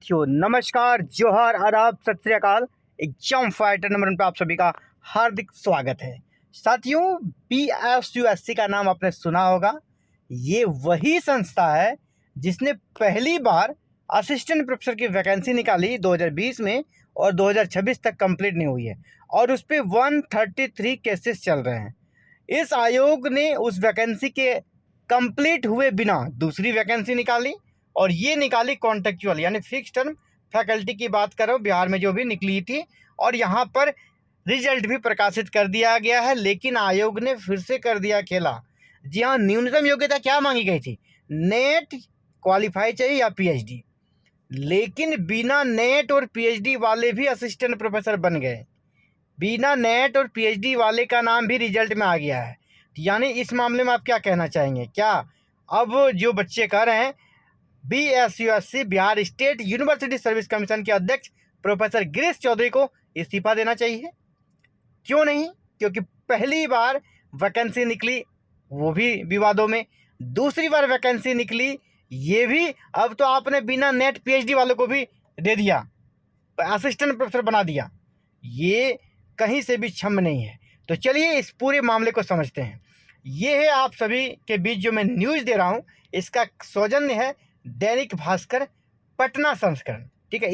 साथियों नमस्कार, जोहार, आदाब, सत श्री अकाल। एग्जाम फाइटर नंबर 1 पे आप सभी का हार्दिक स्वागत है। साथियों, BSUSC का नाम आपने सुना होगा। ये वही संस्था है जिसने पहली बार असिस्टेंट प्रोफेसर की वैकेंसी निकाली 2020 में और 2026 तक कंप्लीट नहीं हुई है और उस पर 133 केसेस चल रहे हैं। इस आयोग ने उस वैकेंसी के कंप्लीट हुए बिना दूसरी वैकेंसी निकाली और ये निकाली कॉन्ट्रेक्चुअल यानी फिक्स टर्म फैकल्टी की बात करो, बिहार में जो भी निकली थी, और यहाँ पर रिजल्ट भी प्रकाशित कर दिया गया है। लेकिन आयोग ने फिर से कर दिया खेला। जी हाँ, न्यूनतम योग्यता क्या मांगी गई थी? नेट क्वालिफाई चाहिए या PhD। लेकिन बिना नेट और PhD वाले भी असिस्टेंट प्रोफेसर बन गए। बिना नेट और PhD वाले का नाम भी रिजल्ट में आ गया है। यानी इस मामले में आप क्या कहना चाहेंगे? क्या अब जो बच्चे कर रहे हैं, BSUSC Bihar state university service commission के अध्यक्ष प्रोफेसर गिरीश चौधरी को इस्तीफा देना चाहिए? क्यों नहीं? क्योंकि पहली बार वैकेंसी निकली, वो भी विवादों में। दूसरी बार वैकेंसी निकली, ये भी अब तो आपने बिना नेट PhD वालों को भी दे दिया, असिस्टेंट प्रोफेसर बना दिया। ये कहीं से भी क्षम नहीं है। तो चलिए इस पूरे मामले को समझते हैं। ये है आप सभी के बीच जो मैं न्यूज़ दे रहा हूँ, इसका सौजन्य है दैनिक भास्कर पटना संस्करण। ठीक है,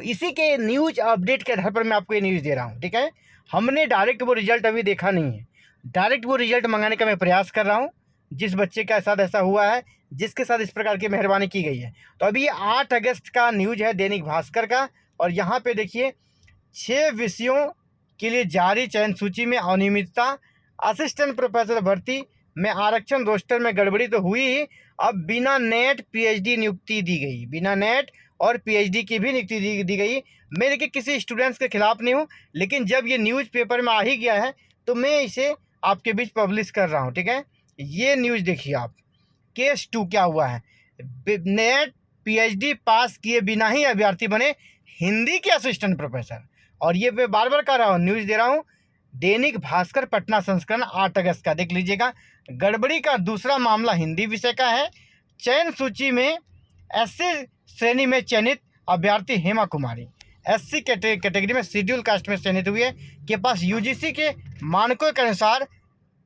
इसी के न्यूज अपडेट के आधार पर मैं आपको ये न्यूज़ दे रहा हूँ। ठीक है, हमने डायरेक्ट वो रिजल्ट अभी देखा नहीं है। डायरेक्ट वो रिजल्ट मंगाने का मैं प्रयास कर रहा हूँ जिस बच्चे के साथ ऐसा हुआ है, जिसके साथ इस प्रकार की मेहरबानी की गई है। तो अभी ये 8 अगस्त का न्यूज है दैनिक भास्कर का, और यहाँ पे देखिए 6 विषयों के लिए जारी चयन सूची में अनियमितता, असिस्टेंट प्रोफेसर भर्ती में आरक्षण, रोस्टर में गड़बड़ी तो हुई ही, अब बिना नेट PhD नियुक्ति दी गई। बिना नेट और PhD की भी नियुक्ति दी गई। मैं देखिए किसी स्टूडेंट्स के खिलाफ नहीं हूँ, लेकिन जब ये न्यूज़ पेपर में आ ही गया है तो मैं इसे आपके बीच पब्लिश कर रहा हूँ। ठीक है, ये न्यूज़ देखिए आप। केस 2 क्या हुआ है? नेट PhD पास किए बिना ही अभ्यर्थी बने हिंदी के असिस्टेंट प्रोफेसर। और ये मैं बार बार कर रहा हूँ, न्यूज़ दे रहा हूँ, दैनिक भास्कर पटना संस्करण 8 अगस्त का, देख लीजिएगा। गड़बड़ी का दूसरा मामला हिंदी विषय का है। चयन सूची में SC श्रेणी में चयनित अभ्यर्थी हेमा कुमारी SC कैटेगरी में शेड्यूल कास्ट में चयनित हुई है, के पास UGC के मानकों के अनुसार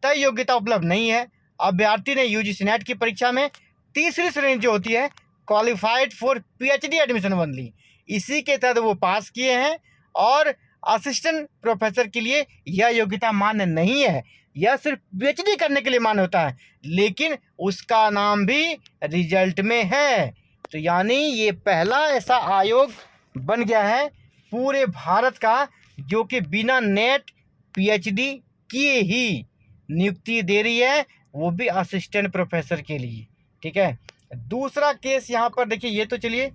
तय योग्यता उपलब्ध नहीं है। अभ्यर्थी ने UGC नेट की परीक्षा में तीसरी श्रेणी जो होती है qualified for PhD admission only, इसी के तहत वो पास किए हैं और असिस्टेंट प्रोफेसर के लिए यह योग्यता मान्य नहीं है। यह सिर्फ PhD करने के लिए मान्य होता है, लेकिन उसका नाम भी रिजल्ट में है। तो यानी ये पहला ऐसा आयोग बन गया है पूरे भारत का जो कि बिना नेट PhD किए ही नियुक्ति दे रही है, वो भी असिस्टेंट प्रोफेसर के लिए। ठीक है, दूसरा केस यहाँ पर देखिए, ये तो चलिए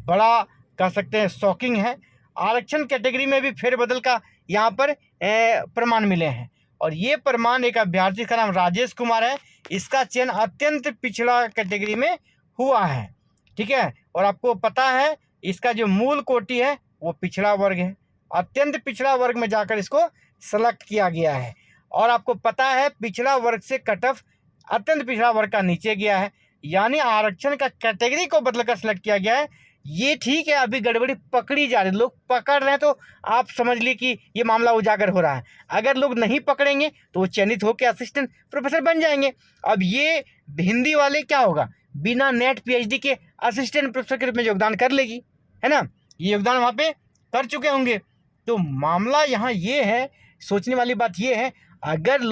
बड़ा कह सकते हैं शॉकिंग है। आरक्षण कैटेगरी में भी फेरबदल का यहाँ पर प्रमाण मिले हैं, और ये प्रमाण एक अभ्यर्थी का नाम राजेश कुमार है। इसका चयन अत्यंत पिछड़ा कैटेगरी में हुआ है। ठीक है, और आपको पता है इसका जो मूल कोटि है वो पिछड़ा वर्ग है। अत्यंत पिछड़ा वर्ग में जाकर इसको सेलेक्ट किया गया है, और आपको पता है पिछड़ा वर्ग से कट ऑफ अत्यंत पिछड़ा वर्ग का नीचे गया है, यानी आरक्षण का कैटेगरी को बदलकर सेलेक्ट किया गया है। ये ठीक है, अभी गड़बड़ी पकड़ी जा रही है, लोग पकड़ रहे हैं, तो आप समझ ली कि ये मामला उजागर हो रहा है। अगर लोग नहीं पकड़ेंगे तो वो चयनित होकर असिस्टेंट प्रोफेसर बन जाएंगे। अब ये हिंदी वाले क्या होगा, बिना नेट PhD के असिस्टेंट प्रोफेसर के रूप में योगदान कर लेगी, है ना? ये योगदान वहाँ पे कर चुके होंगे। तो मामला यहाँ ये है, सोचने वाली बात ये है, अगर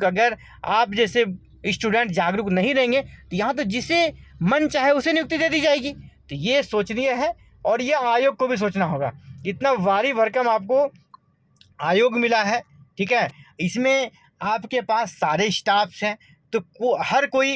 अगर आप जैसे स्टूडेंट जागरूक नहीं रहेंगे तो यहाँ तो जिसे मन चाहे उसे नियुक्ति दे दी जाएगी। तो ये सोचनीय है, और ये आयोग को भी सोचना होगा। इतना भारी भरकम आपको आयोग मिला है, ठीक है, इसमें आपके पास सारे स्टाफ्स हैं, तो हर कोई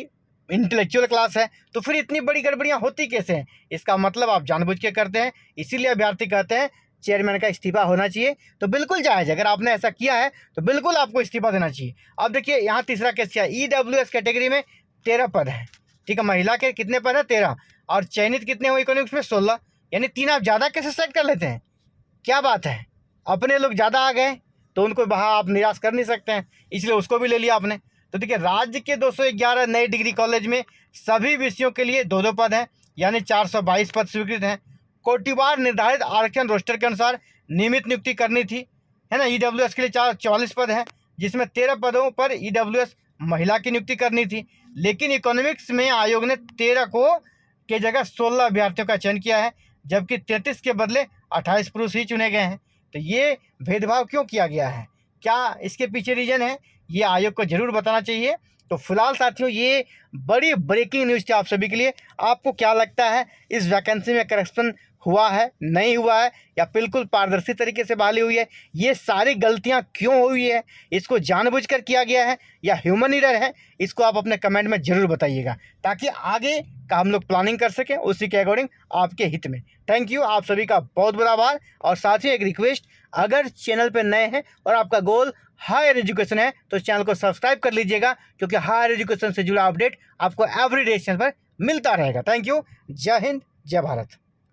इंटेलेक्चुअल क्लास है, तो फिर इतनी बड़ी गड़बड़ियाँ होती कैसे हैं? इसका मतलब आप जानबूझ के करते हैं। इसीलिए अभ्यर्थी कहते हैं चेयरमैन का इस्तीफा होना चाहिए। तो बिल्कुल जायज़ है, अगर आपने ऐसा किया है तो बिल्कुल आपको इस्तीफा देना चाहिए। अब देखिए यहाँ तीसरा केस क्या है, EWS कैटेगरी में 13 पद हैं। ठीक है, महिला के कितने पद हैं? 13, और चयनित कितने हुए इकोनॉमिक्स में? 16, यानी 3 आप ज़्यादा कैसे सेलेक्ट कर लेते हैं? क्या बात है, अपने लोग ज़्यादा आ गए तो उनको वहाँ आप निराश कर नहीं सकते हैं, इसलिए उसको भी ले लिया आपने। तो देखिए राज्य के 211 नए डिग्री कॉलेज में सभी विषयों के लिए 2-2 पद हैं, यानी 422 पद स्वीकृत हैं। कोटिवार निर्धारित आरक्षण रोस्टर के अनुसार नियमित नियुक्ति करनी थी, है ना। ईडब्ल्यूएस के लिए 44 पद हैं, जिसमें 13 पदों पर ईडब्ल्यूएस महिला की नियुक्ति करनी थी, लेकिन इकोनॉमिक्स में आयोग ने 13 को के जगह 16 अभ्यर्थियों का चयन किया है, जबकि 33 के बदले 28 पुरुष ही चुने गए हैं। तो ये भेदभाव क्यों किया गया है, क्या इसके पीछे रीजन है, ये आयोग को जरूर बताना चाहिए। तो फिलहाल साथियों ये बड़ी ब्रेकिंग न्यूज़ थी आप सभी के लिए। आपको क्या लगता है, इस वैकेंसी में करप्शन हुआ है, नहीं हुआ है, या बिल्कुल पारदर्शी तरीके से बहाली हुई है? ये सारी गलतियां क्यों हुई है, इसको जानबूझकर किया गया है या ह्यूमन एरर है? इसको आप अपने कमेंट में ज़रूर बताइएगा, ताकि आगे का हम लोग प्लानिंग कर सकें उसी के अकॉर्डिंग आपके हित में। थैंक यू, आप सभी का बहुत बहुत आभार। और साथ ही एक रिक्वेस्ट, अगर चैनल पर नए हैं और आपका गोल हायर एजुकेशन है तो चैनल को सब्सक्राइब कर लीजिएगा, क्योंकि हायर एजुकेशन से जुड़ा अपडेट आपको एवरीडे चैनल पर मिलता रहेगा। थैंक यू, जय हिंद, जय भारत।